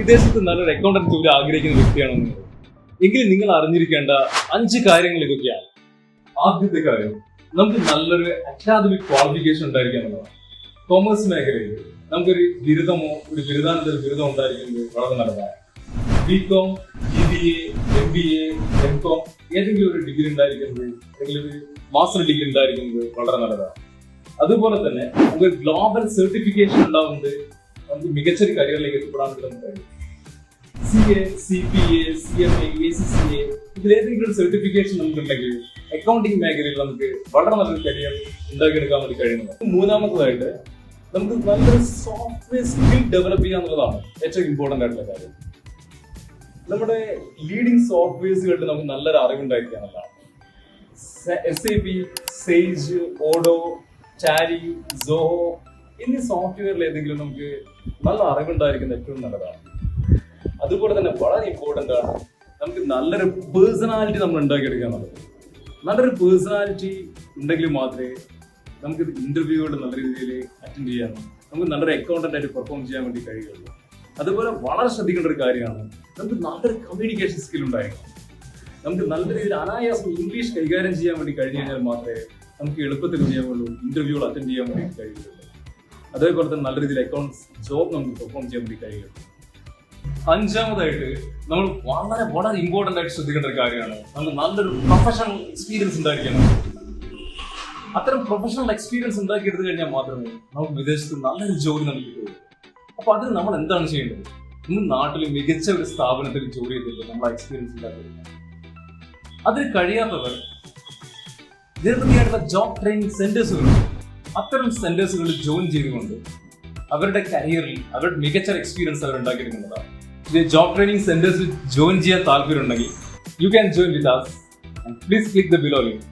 വിദേശത്ത് നല്ലൊരു അക്കൗണ്ടന്റ് ജോലി ആഗ്രഹിക്കുന്ന വ്യക്തിയാണെന്ന് എങ്കിലും നിങ്ങൾ അറിഞ്ഞിരിക്കേണ്ട 5 കാര്യങ്ങൾ ഇതൊക്കെയാണ്. ആദ്യത്തെ കാര്യം, നമുക്ക് നല്ലൊരു അക്കാദമിക് ക്വാളിഫിക്കേഷൻ ഉണ്ടായിരിക്കുക എന്നുള്ളതാണ്. കൊമേഴ്സ് മേഖലയിൽ നമുക്കൊരു ബിരുദമോ ഒരു ബിരുദാനന്തര ബിരുദം ഉണ്ടായിരിക്കുന്നത് വളരെ നല്ലതാണ്. ബികോം, BBA, MBA, MCOM ഏതെങ്കിലും ഒരു ഡിഗ്രി ഉണ്ടായിരിക്കുന്നത്, ഏതെങ്കിലും ഒരു മാസ്റ്റർ ഡിഗ്രി ഉണ്ടായിരിക്കുന്നത് വളരെ നല്ലതാണ്. അതുപോലെ തന്നെ നമുക്ക് ഗ്ലോബൽ സർട്ടിഫിക്കേഷൻ ഉണ്ടാവുന്നത് നമുക്ക് മികച്ചൊരു കരിയറിലേക്ക് എത്തിപ്പെടാൻ കഴിയും. CA, CPA, CMA, ACCA ഇതിലേതെങ്കിലും ഒരു സർട്ടിഫിക്കേഷൻ നമുക്കുണ്ടെങ്കിൽ അക്കൗണ്ടിങ് മേഖലയിൽ നമുക്ക് വളരെ നല്ലൊരു കരിയർ ഉണ്ടാക്കിയെടുക്കാൻ വേണ്ടി കഴിയുന്നത്. മൂന്നാമതായിട്ട് നമുക്ക് നല്ലൊരു സോഫ്റ്റ്വെയർ സ്കിൽ ഡെവലപ്പ് ചെയ്യുക എന്നുള്ളതാണ് ഏറ്റവും ഇമ്പോർട്ടന്റ് ആയിട്ടുള്ള കാര്യം. നമ്മുടെ ലീഡിംഗ് സോഫ്റ്റ്വെയർസുകളിൽ നമുക്ക് നല്ലൊരു അറിവുണ്ടായിരിക്കുക എന്നുള്ളതാണ്. SAP, Sage, Odoo, Tally, Zoho എന്നീ സോഫ്റ്റ്വെയറിൽ ഏതെങ്കിലും നമുക്ക് നല്ല അറിവുണ്ടായിരിക്കുന്നത് ഏറ്റവും നല്ലതാണ്. അതുപോലെ തന്നെ വളരെ ഇമ്പോർട്ടൻ്റ് ആണ് നമുക്ക് നല്ലൊരു പേഴ്സണാലിറ്റി നമ്മൾ ഉണ്ടാക്കിയെടുക്കുക എന്നുള്ളത്. നല്ലൊരു പേഴ്സണാലിറ്റി ഉണ്ടെങ്കിൽ മാത്രമേ നമുക്ക് ഇന്റർവ്യൂകൾ നല്ല രീതിയിൽ അറ്റൻഡ് ചെയ്യാൻ, നമുക്ക് നല്ലൊരു അക്കൗണ്ടന്റ് ആയിട്ട് പെർഫോം ചെയ്യാൻ വേണ്ടി കഴിയുള്ളൂ. അതുപോലെ വളരെ ശ്രദ്ധിക്കേണ്ട ഒരു കാര്യമാണ് നമുക്ക് നല്ലൊരു കമ്മ്യൂണിക്കേഷൻ സ്കിൽ ഉണ്ടായിരിക്കണം. നമുക്ക് നല്ല രീതിയിൽ അനായാസം ഇംഗ്ലീഷ് കൈകാര്യം ചെയ്യാൻ വേണ്ടി കഴിഞ്ഞു കഴിഞ്ഞാൽ മാത്രമേ നമുക്ക് എളുപ്പത്തിൽ ചെയ്യാവുള്ളൂ, ഇന്റർവ്യൂകൾ അറ്റൻഡ് ചെയ്യാൻ വേണ്ടി കഴിയുള്ളൂ. അതേപോലെ തന്നെ നല്ല രീതിയിൽ അക്കൗണ്ട്സ് ജോബ് നമുക്ക് പെർഫോം ചെയ്യാൻ വേണ്ടി കഴിയുള്ളൂ. അഞ്ചാമതായിട്ട് നമ്മൾ വളരെ വളരെ ഇമ്പോർട്ടൻ്റ് ആയിട്ട് ശ്രദ്ധിക്കേണ്ട ഒരു കാര്യമാണ് നമുക്ക് നല്ലൊരു പ്രൊഫഷണൽ എക്സ്പീരിയൻസ് ഉണ്ടായിരിക്കണം. അത്തരം പ്രൊഫഷണൽ എക്സ്പീരിയൻസ് ഉണ്ടാക്കിയെടുത്തു കഴിഞ്ഞാൽ മാത്രമേ നമുക്ക് വിദേശത്ത് നല്ലൊരു ജോലി നമുക്ക് കിട്ടുള്ളൂ. അപ്പൊ അതിന് നമ്മൾ എന്താണ് ചെയ്യേണ്ടത്? ഇന്ന് നാട്ടിൽ മികച്ച ഒരു സ്ഥാപനത്തിൽ ജോലി ചെയ്തിട്ട് നമ്മൾ എക്സ്പീരിയൻസ് ഉണ്ടാക്കിയെടുക്കണം. അതിന് കഴിയാത്തവർ നിരവധിയായിട്ടുള്ള ജോബ് ട്രെയിനിങ് സെന്റേഴ്സുകളുണ്ട്. അത്തരം സെന്റേഴ്സുകളിൽ ജോയിൻ ചെയ്തുകൊണ്ട് അവരുടെ കരിയറിൽ അവരുടെ മികച്ച എക്സ്പീരിയൻസ് അവർ ഉണ്ടാക്കിയെടുക്കുന്നതാണ്. ജോബ് ട്രെയിനിങ് സെന്റേഴ്സിൽ ജോയിൻ ചെയ്യാൻ താല്പര്യമുണ്ടെങ്കിൽ you can join with us. Please click the below link.